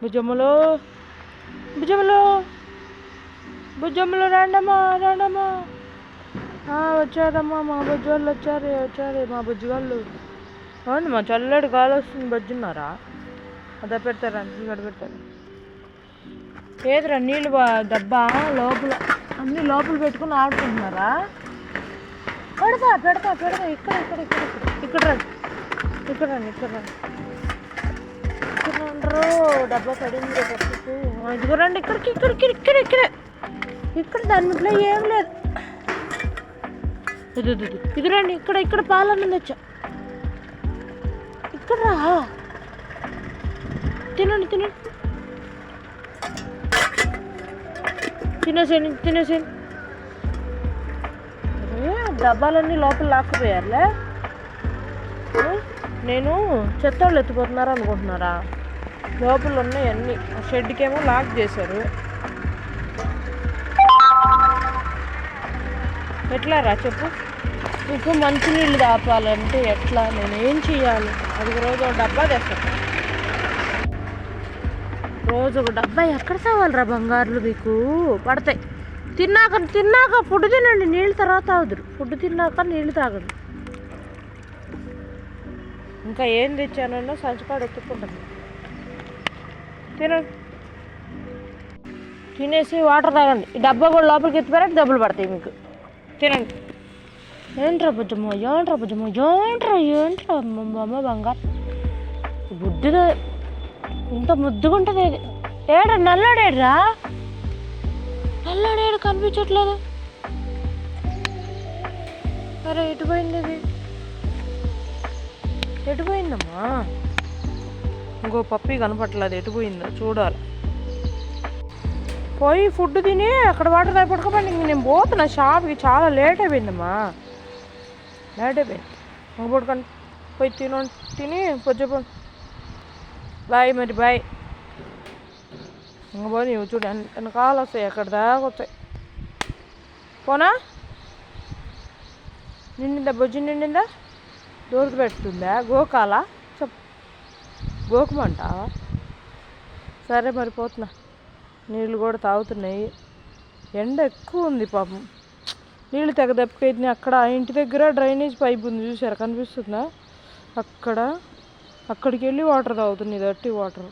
భుజములు భుజములు భుజములు రండమ్మా రండమ్మా. వచ్చారమ్మా మా బుజ్జోళ్ళు వచ్చారు మా బుజ్జిగాళ్ళు. అవును మా చల్లటి గాలి వస్తుంది. బజ్జున్నారా? అదే పెడతారండి ఇక్కడ పెడతారు. ఏదిరా నీళ్ళు డబ్బా లోపల అన్నీ లోపల పెట్టుకుని ఆడుకుంటున్నారా? పెడతా పెడతా పెడతా. ఇక్కడ ఇక్కడ ఇక్కడ ఇక్కడ రండి ఇక్కడ రండి ఇక్కడ రండి ఇక్కడ రండ్రు. డబ్బా పడింది పక్కకు. ఇదిగో రండి ఇక్కడికి ఇక్కడికి ఇక్కడ ఇక్కడ ఇక్కడ దాని మీట్లో ఏం లేదు. ఇది రండి ఇక్కడ ఇక్కడ పాలన్నది వచ్చా. ఇక్కడ రా తినండి తినండి తినేసేయండి తినేసేయండి. డబ్బాలన్నీ లోపల లాక్కుపోయారులే. నేను చెత్త వాళ్ళు ఎత్తిపోతున్నారు అనుకుంటున్నారా? లోపల ఉన్నాయి అన్నీ. షెడ్కేమో లాక్ చేశారు. ఎట్లా రా చెప్పు. నీకు మంచినీళ్ళు తాపాలంటే ఎట్లా? నేను ఏం చెయ్యాలి? అది రోజు ఒక డబ్బా తెస్తాను. రోజు ఒక డబ్బా ఎక్కడ తావాలిరా బంగారులు? మీకు పడతాయి. తిన్నాక ఫుడ్ తినండి. నీళ్ళు తర్వాత తాగుదురు. ఫుడ్ తిన్నాక నీళ్ళు తాగదు. ఇంకా ఏం తెచ్చానో సంచుకాడు ఎత్తుకుంటుంది. తినండి తినేసి వాటర్ తాగండి. ఈ డబ్బా కూడా లోపలికి ఎత్తిపోయారంటే డబ్బులు పడతాయి మీకు. తినండి. ఏంట్రా బుజ్జమ్మ ఏంట్రా బుజ్జమ్మ ఏంట్రా అమ్మ బంగారు బుద్ధిగా ఇంత ముద్దుగా ఉంటుంది. ఏడు నల్లాడేడ్రా? నల్లాడేడు కనిపించట్లేదు. అరే ఎటు పోయింది అది? ఎటు పోయిందమ్మా? ఇంకో పప్పి కనపట్లేదు. ఎటు పోయిందో చూడాలి. పోయి ఫుడ్ తిని అక్కడ వాటర్ తాగి పడుకోపోయింది. ఇంక నేను పోతున్నా షాప్కి. చాలా లేట్ అయిపోయిందమ్మా. లేట్ అయిపోయింది. ఇంక పడుకొని పోయి తిని పొద్దుపోండి. బాయ్ మరి బాయ్. ఇంక పోనీ చూడు వెనకాల వస్తాయి. ఎక్కడ దాకా వస్తాయి. పోనా? నిండిందా? బొజ్జు నిండిందా? దూరకి పెడుతుందా? గోకాలా? చెప్పు. గోకమంటావా? సరే మరి పోతున్నా. నీళ్ళు కూడా తాగుతున్నాయి. ఎండ ఎక్కువ ఉంది పాపం. నీళ్ళు తెగ దెబ్బకైతుంది. అక్కడ ఇంటి దగ్గర డ్రైనేజ్ పైప్ ఉంది చూసారా? కనిపిస్తుందా? అక్కడికి వెళ్ళి వాటర్ తాగుతుంది. ఇది అట్టి వాటర్.